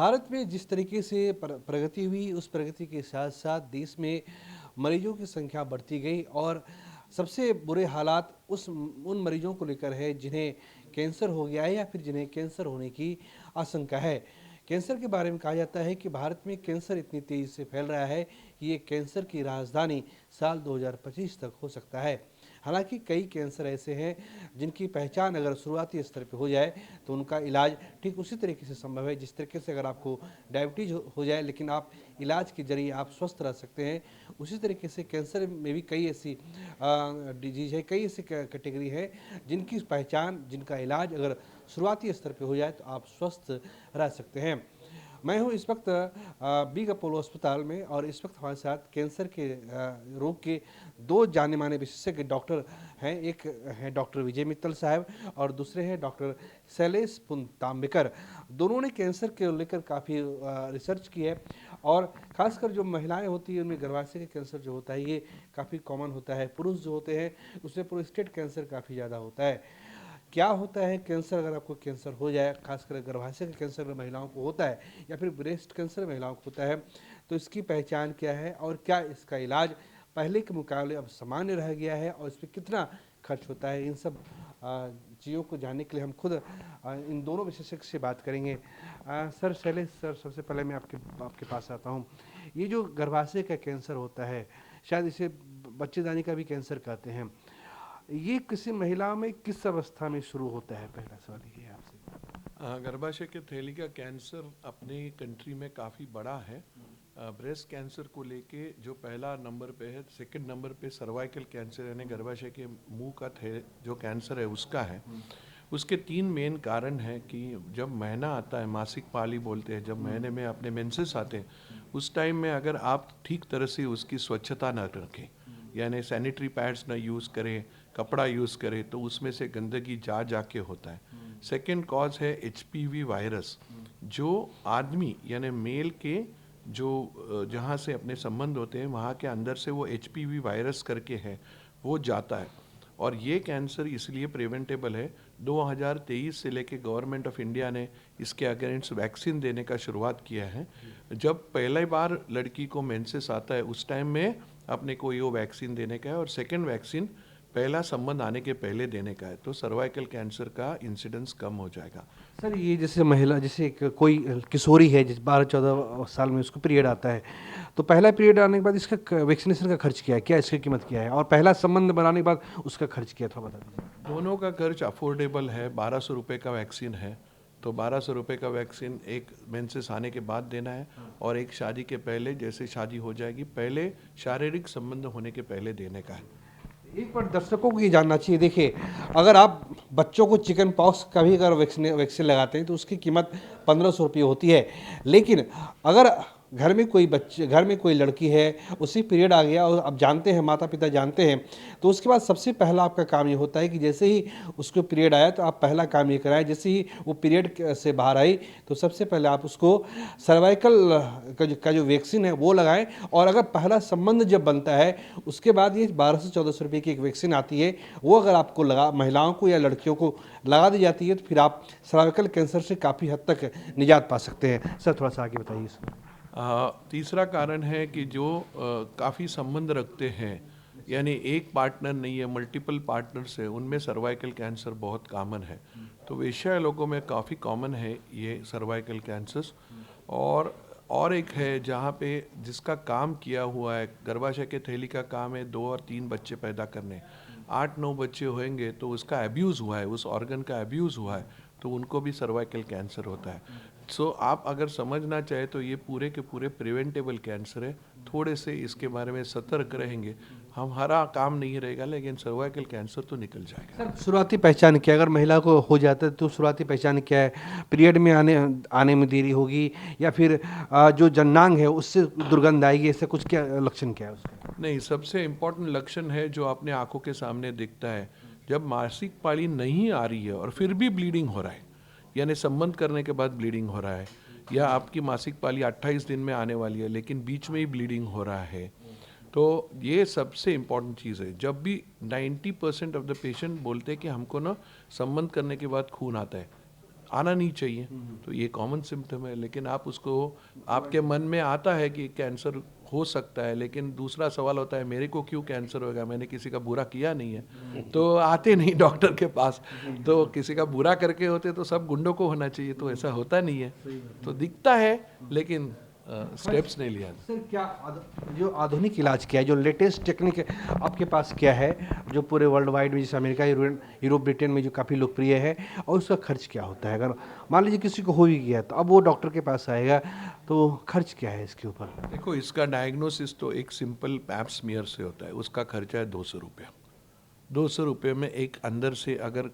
भारत में जिस तरीके से प्रगति हुई, उस प्रगति के साथ-साथ देश में मरीजों की संख्या बढ़ती गई और सबसे बुरे हालात उन मरीजों को लेकर है जिन्हें कैंसर हो गया है या फिर जिन्हें कैंसर होने की आशंका है। कैंसर के बारे में कहा जाता है कि भारत में कैंसर इतनी तेज़ी से फैल रहा है कि ये कैंसर की राजधानी साल 2025 तक हो सकता है। हालाँकि कई कैंसर ऐसे हैं जिनकी पहचान अगर शुरुआती स्तर पे हो जाए तो उनका इलाज ठीक उसी तरीके से संभव है जिस तरीके से अगर आपको डायबिटीज़ हो जाए लेकिन आप इलाज के ज़रिए आप स्वस्थ रह सकते हैं। उसी तरीके से कैंसर में भी कई ऐसी डिजीज़ है, कई ऐसी कैटेगरी है जिनकी पहचान, जिनका इलाज अगर शुरुआती स्तर पे हो जाए तो आप स्वस्थ रह सकते हैं। मैं हूँ इस वक्त बिग अपोलो अस्पताल में और इस वक्त हमारे साथ कैंसर के रोग के दो जाने माने विशेषज्ञ डॉक्टर हैं। एक हैं डॉक्टर विजय मित्तल साहब और दूसरे हैं डॉक्टर शैलेश पुनतांबेकर। दोनों ने कैंसर के लेकर काफ़ी रिसर्च की है और ख़ासकर जो महिलाएं होती हैं उनमें गर्भाशय के कैंसर जो होता है ये काफ़ी कॉमन होता है। पुरुष जो होते हैं उसमें प्रोस्टेट कैंसर काफ़ी ज़्यादा होता है। क्या होता है कैंसर, अगर आपको कैंसर हो जाए, खासकर गर्भाशय का कैंसर अगर महिलाओं को होता है या फिर ब्रेस्ट कैंसर महिलाओं को होता है तो इसकी पहचान क्या है और क्या इसका इलाज पहले के मुकाबले अब सामान्य रह गया है और इस पर कितना खर्च होता है, इन सब चीज़ों को जानने के लिए हम खुद इन दोनों विशेषज्ञ से बात करेंगे। सर शैलेश सर, सबसे पहले मैं आपके पास आता हूँ। ये जो गर्भाशय का कैंसर होता है, शायद इसे बच्चेदानी का भी कैंसर कहते हैं, ये किसी महिला में किस अवस्था में शुरू होता है? पहला सवाल ये है आपसे। गर्भाशय के थैली का कैंसर अपने कंट्री में काफ़ी बड़ा है। ब्रेस्ट कैंसर को लेके जो पहला नंबर पे है, सेकंड नंबर पे सर्वाइकल कैंसर यानी गर्भाशय के मुंह का जो कैंसर है उसका है। उसके तीन मेन कारण हैं कि जब महीना आता है, मासिक पाली बोलते हैं, जब महीने में अपने मेंसेस आते हैं उस टाइम में अगर आप ठीक तरह से उसकी स्वच्छता न रखें, यानी सैनिटरी पैड्स ना यूज़ करें, कपड़ा यूज़ करें, तो उसमें से गंदगी जा के होता है। सेकेंड कॉज है एचपीवी वायरस, जो आदमी यानी मेल के जो जहाँ से अपने संबंध होते हैं वहाँ के अंदर से वो एचपीवी वायरस करके है वो जाता है। और ये कैंसर इसलिए प्रिवेंटेबल है। 2023 से लेके गवर्नमेंट ऑफ इंडिया ने इसके अगेंस्ट वैक्सीन देने का शुरुआत किया है। जब पहली बार लड़की को मेंसेस आता है उस टाइम में अपने को ये वैक्सीन देने का है और सेकेंड वैक्सीन पहला संबंध आने के पहले देने का है, तो सर्वाइकल कैंसर का इंसिडेंस कम हो जाएगा। सर ये जैसे महिला, जैसे कोई किशोरी है जिस 12-14 साल में उसको पीरियड आता है तो पहला पीरियड आने के बाद इसका वैक्सीनेशन का खर्च क्या है, क्या इसकी कीमत क्या है, और पहला संबंध बनाने के बाद उसका खर्च क्या है, थोड़ा बता दीजिए। दोनों का खर्च अफोर्डेबल है। 1200 रुपये का वैक्सीन है, तो 1200 रुपये का वैक्सीन एक मेंसेस आने के बाद देना है और एक शादी के पहले, जैसे शादी हो जाएगी पहले शारीरिक संबंध होने के पहले देने का है। एक बार दर्शकों को ये जानना चाहिए, देखिए अगर आप बच्चों को चिकन पॉक्स का भी अगर वैक्सीन लगाते हैं तो उसकी कीमत 1500 रुपये होती है, लेकिन अगर घर में कोई लड़की है, उसी पीरियड आ गया और अब जानते हैं, माता पिता जानते हैं, तो उसके बाद सबसे पहला आपका काम ये होता है कि जैसे ही उसको पीरियड आया तो आप पहला काम ये कराएं, जैसे ही वो पीरियड से बाहर आई तो सबसे पहले आप उसको सर्वाइकल का जो वैक्सीन है वो लगाएं। और अगर पहला संबंध जब बनता है उसके बाद ये 1200-1400 रुपये की एक वैक्सीन आती है, वो अगर आपको महिलाओं को या लड़कियों को लगा दी जाती है तो फिर आप सर्वाइकल कैंसर से काफ़ी हद तक निजात पा सकते हैं। सर थोड़ा सा आगे बताइए इसमें। तीसरा कारण है कि जो काफ़ी संबंध रखते हैं, यानी एक पार्टनर नहीं है, मल्टीपल पार्टनर्स है, उनमें सर्वाइकल कैंसर बहुत कॉमन है। तो वेश्या लोगों में काफ़ी कॉमन है ये सर्वाइकल कैंसर्स। और एक है जहाँ पे जिसका काम किया हुआ है, गर्भाशय के थैली का काम है 2 और 3 बच्चे पैदा करने, 8-9 बच्चे होंगे तो उसका अब्यूज़ हुआ है, उस ऑर्गन का अब्यूज़ हुआ है, तो उनको भी सर्वाइकल कैंसर होता है। सो आप अगर समझना चाहे तो ये पूरे के पूरे प्रिवेंटेबल कैंसर है। थोड़े से इसके बारे में सतर्क रहेंगे, हमारा काम नहीं रहेगा, लेकिन सर्वाइकल कैंसर तो निकल जाएगा। सर शुरुआती पहचान क्या, अगर महिला को हो जाता है तो शुरुआती पहचान क्या है? पीरियड में आने में देरी होगी या फिर जो जननांग है उससे दुर्गंध आएगी, ऐसा कुछ क्या लक्षण क्या है उसका? नहीं, सबसे इम्पोर्टेंट लक्षण है जो अपने आंखों के सामने दिखता है, जब मासिक पाली नहीं आ रही है और फिर भी ब्लीडिंग हो रहा है, यानी संबंध करने के बाद ब्लीडिंग हो रहा है, या आपकी मासिक पाली 28 दिन में आने वाली है लेकिन बीच में ही ब्लीडिंग हो रहा है, तो ये सबसे इम्पॉर्टेंट चीज़ है। जब भी 90% ऑफ द पेशेंट बोलते हैं कि हमको ना संबंध करने के बाद खून आता है, आना नहीं चाहिए। तो ये कॉमन सिम्टम है, लेकिन आप उसको, आपके मन में आता है कि कैंसर हो सकता है, लेकिन दूसरा सवाल होता है मेरे को क्यों कैंसर होगा, मैंने किसी का बुरा किया नहीं है, तो आते नहीं डॉक्टर के पास। तो किसी का बुरा करके होते तो सब गुंडों को होना चाहिए, तो ऐसा होता नहीं है। तो दिखता है लेकिन स्टेप्स नहीं लिया। सर क्या जो आधुनिक इलाज क्या है, जो लेटेस्ट टेक्निक आपके पास क्या है, जो पूरे वर्ल्ड वाइड में, जैसे अमेरिका, यूरोप, ब्रिटेन में जो काफ़ी लोकप्रिय है, और उसका खर्च क्या होता है? अगर मान लीजिए किसी को हो ही गया तो अब वो डॉक्टर के पास आएगा, तो खर्च क्या है इसके ऊपर? देखो, इसका डायग्नोसिस तो एक सिंपल पैप स्मीयर से होता है, उसका खर्चा है 200 रुपये। 200 रुपये में एक अंदर से अगर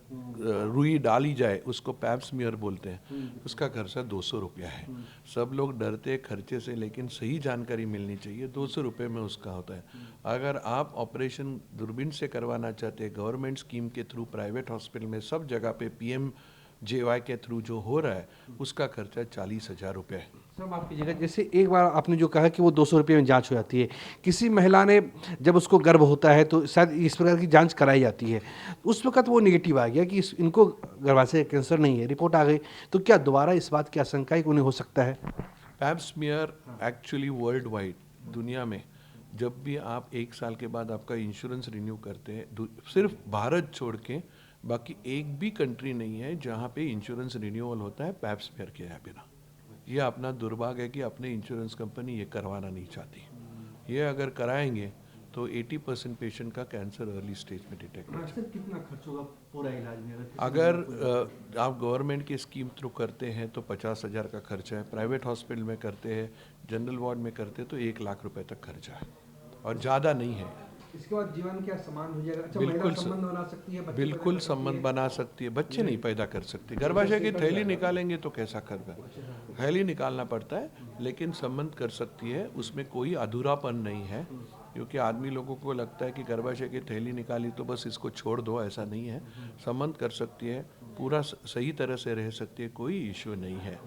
रुई डाली जाए, उसको पैप स्मीयर बोलते हैं, उसका खर्चा 200 रुपया है। सब लोग डरते हैं खर्चे से, लेकिन सही जानकारी मिलनी चाहिए। 200 रुपये में उसका होता है। अगर आप ऑपरेशन दूरबीन से करवाना चाहते हैं, गवर्नमेंट स्कीम के थ्रू, प्राइवेट हॉस्पिटल में सब जगह पे PMJY के थ्रू जो हो रहा है, उसका खर्चा 40,000 रुपये है। सब आपकी जगह, जैसे एक बार आपने जो कहा कि वो 200 रुपये में जांच हो जाती है, किसी महिला ने जब उसको गर्भ होता है तो शायद इस प्रकार की जांच कराई जाती है, उस वक्त वो नेगेटिव आ गया कि इनको गर्भाशय कैंसर नहीं है, रिपोर्ट आ गई, तो क्या दोबारा इस बात की आशंका है कि उन्हें हो सकता है? Pap smear actually world wide दुनिया में, जब भी आप 1 साल के बाद आपका इंश्योरेंस रिन्यू करते हैं, सिर्फ भारत छोड़ के बाकी एक भी कंट्री नहीं है जहाँ पे इंश्योरेंस रिन्यूअल होता है पैप स्मीयर के बिना। ये अपना दुर्भाग्य है कि अपनी इंश्योरेंस कंपनी ये करवाना नहीं चाहती। ये अगर कराएंगे तो 80% पेशेंट का कैंसर अर्ली स्टेज में डिटेक्ट हो जाए। कितना खर्च होगा पूरा इलाज में? अगर आप गवर्नमेंट की स्कीम थ्रू करते हैं तो 50,000 का खर्चा है, प्राइवेट हॉस्पिटल में करते हैं, जनरल वार्ड में करते हैं तो 1 लाख रुपए तक खर्चा है, और ज़्यादा नहीं है। इसके बाद जीवन क्या समान हो जाएगा? अच्छा, बिल्कुल महिला संबंध बना सकती है, बच्चे बिल्कुल पैदा कर सकती संबंध है। बना सकती है, बच्चे नहीं पैदा कर सकती। गर्भाशय की थैली निकालेंगे तो कैसा करगा, थैली निकालना पड़ता है, लेकिन संबंध कर सकती है, उसमें कोई अधूरापन नहीं है। क्योंकि आदमी लोगों को लगता है कि गर्भाशय की थैली निकाली तो बस इसको छोड़ दो, ऐसा नहीं है। संबंध कर सकती है, पूरा सही तरह से रह सकती है, कोई इश्यू नहीं है।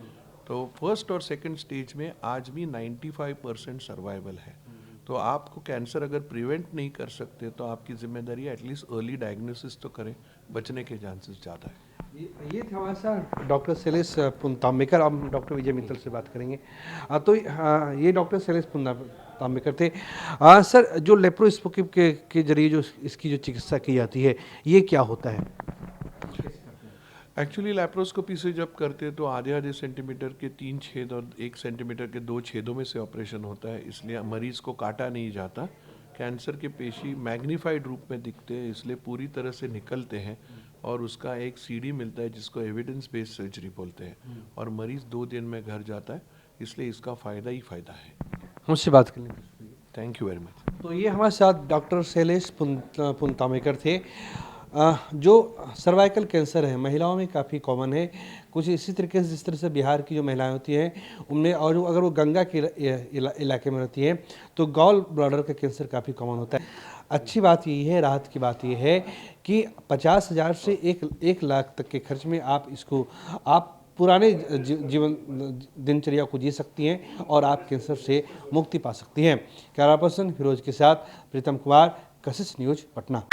तो फर्स्ट और सेकंड स्टेज में आज भी 95% सर्वाइवल है। तो आपको कैंसर अगर प्रिवेंट नहीं कर सकते तो आपकी जिम्मेदारी है एटलीस्ट अर्ली डायग्नोसिस तो करें, बचने के चांसेस ज़्यादा है। ये था हमारे साथ डॉक्टर शैलेश पुनतांबेकर। अब डॉक्टर विजय मित्तल से बात करेंगे। तो ये डॉक्टर शैलेश पुनतांबेकर थे। सर, जो लेप्रोस्कोपी के जरिए जो इसकी जो चिकित्सा की जाती है, ये क्या होता है? एक्चुअली लैप्रोस्कोपी से जब करते हैं तो आधे सेंटीमीटर के 3 छेद और 1 सेंटीमीटर के 2 छेदों में से ऑपरेशन होता है, इसलिए मरीज को काटा नहीं जाता। कैंसर के पेशी मैग्नीफाइड रूप में दिखते हैं, इसलिए पूरी तरह से निकलते हैं, और उसका एक CD मिलता है जिसको एविडेंस बेस्ड सर्जरी बोलते हैं, और मरीज 2 दिन में घर जाता है, इसलिए इसका फ़ायदा ही फ़ायदा है। मुझसे बात करने के लिए थैंक यू वेरी मच। तो ये हमारे साथ डॉक्टर शैलेश पुनतांबेकर थे। जो सर्वाइकल कैंसर है महिलाओं में काफ़ी कॉमन है, कुछ इसी तरीके से जिस तरह से बिहार की जो महिलाएं होती हैं उनमें, और अगर वो गंगा के इलाके में रहती हैं तो गॉल ब्लैडर का कैंसर काफ़ी कॉमन होता है। अच्छी बात यही है, राहत की बात यह है कि 50,000 से 1 लाख तक के खर्च में आप पुराने जीवन दिनचर्या को जी सकती हैं और आप कैंसर से मुक्ति पा सकती हैं। कैमरा पर्सन फिरोज के साथ प्रीतम कुमार, कशिश न्यूज़, पटना।